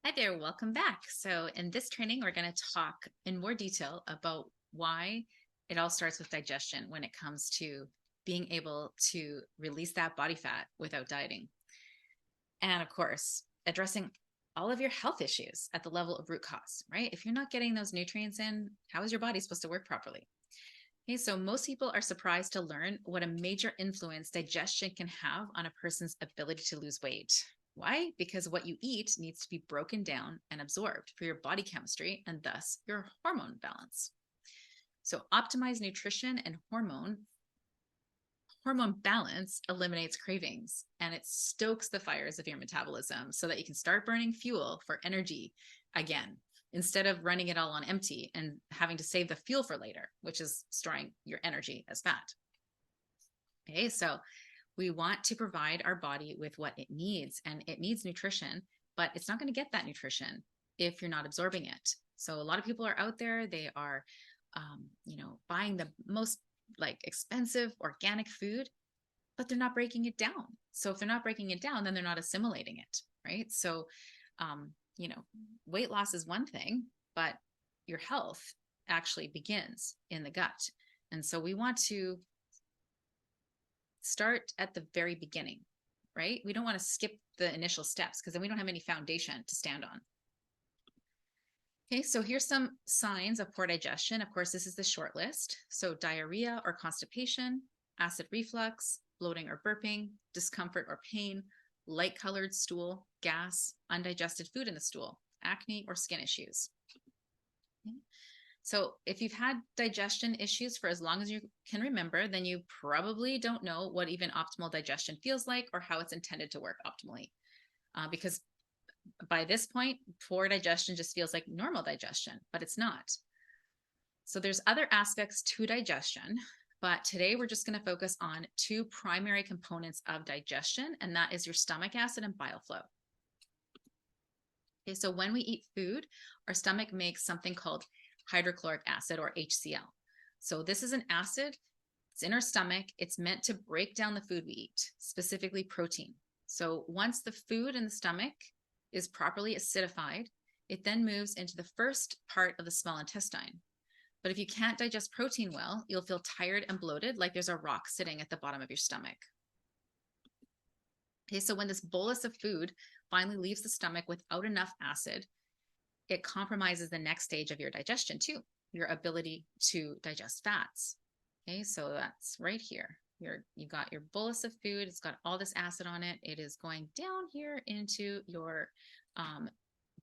Hi there, welcome back. So, in this training, we're going to talk in more detail about why it all starts with digestion when it comes to being able to release that body fat without dieting. And of course, addressing all of your health issues at the level of root cause, right? If you're not getting those nutrients in, how is your body supposed to work properly? Okay, so most people are surprised to learn what a major influence digestion can have on a person's ability to lose weight. Why? Because what you eat needs to be broken down and absorbed for your body chemistry and thus your hormone balance. So, optimized nutrition and hormone balance eliminates cravings and it stokes the fires of your metabolism so that you can start burning fuel for energy again instead of running it all on empty and having to save the fuel for later, which is storing your energy as fat. Okay, so we want to provide our body with what it needs, and it needs nutrition, but it's not going to get that nutrition if you're not absorbing it. So a lot of people are out there, they are buying the most like expensive organic food, but they're not breaking it down. So if they're not breaking it down, then they're not assimilating it, right? So um, you know, weight loss is one thing, but your health actually begins in the gut. And so we want to start at the very beginning, right? We don't want to skip the initial steps because then we don't have any foundation to stand on. Okay, so here's some signs of poor digestion. Of course, this is the short list. So diarrhea or constipation, acid reflux, bloating or burping, discomfort or pain, light colored stool, gas, undigested food in the stool, acne or skin issues. Okay. So if you've had digestion issues for as long as you can remember, then you probably don't know what even optimal digestion feels like or how it's intended to work optimally. Because by this point, poor digestion just feels like normal digestion, but it's not. So there's other aspects to digestion, but today we're just going to focus on two primary components of digestion, and that is your stomach acid and bile flow. Okay, so when we eat food, our stomach makes something called hydrochloric acid or HCl. So this is an acid, it's in our stomach, it's meant to break down the food we eat, specifically protein. So once the food in the stomach is properly acidified, it then moves into the first part of the small intestine. But if you can't digest protein well, you'll feel tired and bloated, like there's a rock sitting at the bottom of your stomach. Okay, so when this bolus of food finally leaves the stomach without enough acid, it compromises the next stage of your digestion too, your ability to digest fats. Okay, so that's right here. You got your bolus of food, it's got all this acid on it. It is going down here into your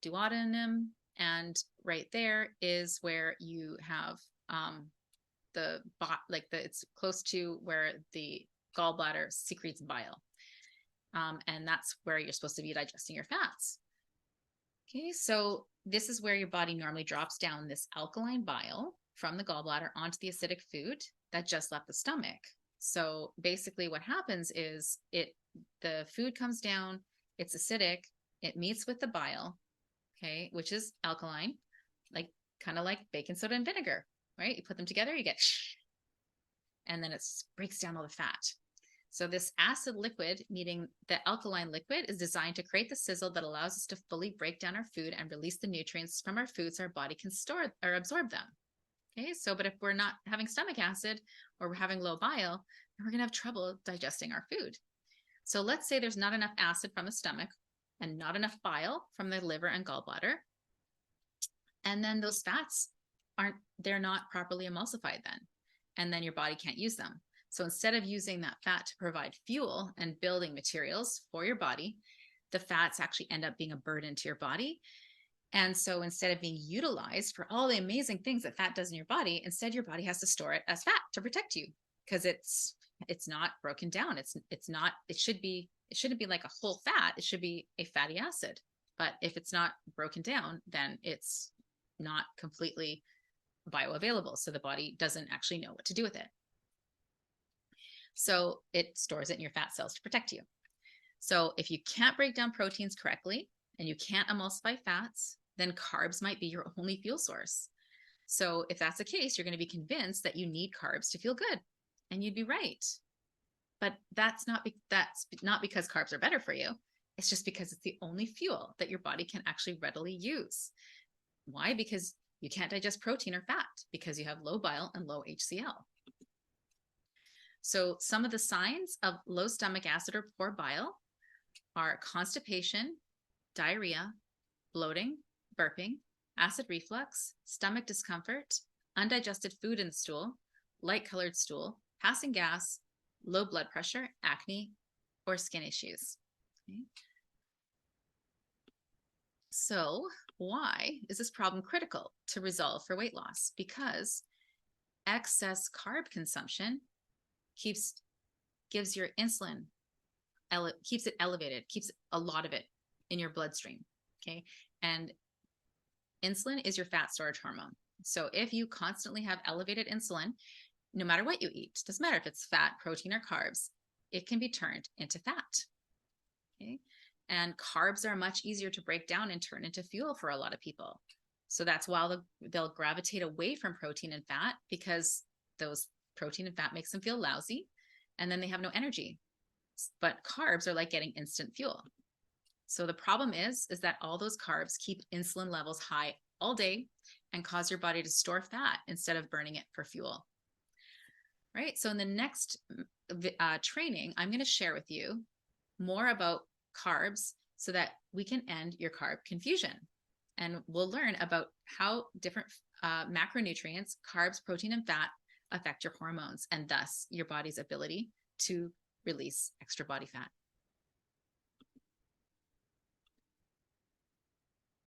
duodenum, and right there is where you have it's close to where the gallbladder secretes bile. And that's where you're supposed to be digesting your fats. Okay, so this is where your body normally drops down this alkaline bile from the gallbladder onto the acidic food that just left the stomach. So basically what happens is the food comes down, it's acidic, it meets with the bile, okay, which is alkaline, like kind of like baking soda and vinegar, right? You put them together, you get and then it breaks down all the fat. So this acid liquid, meaning the alkaline liquid, is designed to create the sizzle that allows us to fully break down our food and release the nutrients from our food so our body can store or absorb them. Okay, so but if we're not having stomach acid or we're having low bile, then we're gonna have trouble digesting our food. So let's say there's not enough acid from the stomach and not enough bile from the liver and gallbladder. And then those fats they're not properly emulsified then. And then your body can't use them. So instead of using that fat to provide fuel and building materials for your body, the fats actually end up being a burden to your body. And so instead of being utilized for all the amazing things that fat does in your body, instead your body has to store it as fat to protect you because it's not broken down. It shouldn't be like a whole fat. It should be a fatty acid. But if it's not broken down, then it's not completely bioavailable. So the body doesn't actually know what to do with it. So it stores it in your fat cells to protect you. So if you can't break down proteins correctly and you can't emulsify fats, then carbs might be your only fuel source. So if that's the case, you're going to be convinced that you need carbs to feel good, and you'd be right. But that's not because carbs are better for you. It's just because it's the only fuel that your body can actually readily use. Why? Because you can't digest protein or fat because you have low bile and low HCl. So some of the signs of low stomach acid or poor bile are constipation, diarrhea, bloating, burping, acid reflux, stomach discomfort, undigested food in the stool, light-colored stool, passing gas, low blood pressure, acne, or skin issues. Okay. So why is this problem critical to resolve for weight loss? Because excess carb consumption gives your insulin, keeps it elevated, keeps a lot of it in your bloodstream. Okay. And insulin is your fat storage hormone. So if you constantly have elevated insulin, no matter what you eat, doesn't matter if it's fat, protein, or carbs, it can be turned into fat. Okay. And carbs are much easier to break down and turn into fuel for a lot of people. So that's why they'll gravitate away from protein and fat, because those protein and fat makes them feel lousy, and then they have no energy. But carbs are like getting instant fuel. So the problem is that all those carbs keep insulin levels high all day and cause your body to store fat instead of burning it for fuel. Right? So in the next training, I'm going to share with you more about carbs so that we can end your carb confusion. And we'll learn about how different macronutrients, carbs, protein, and fat affect your hormones, and thus your body's ability to release extra body fat.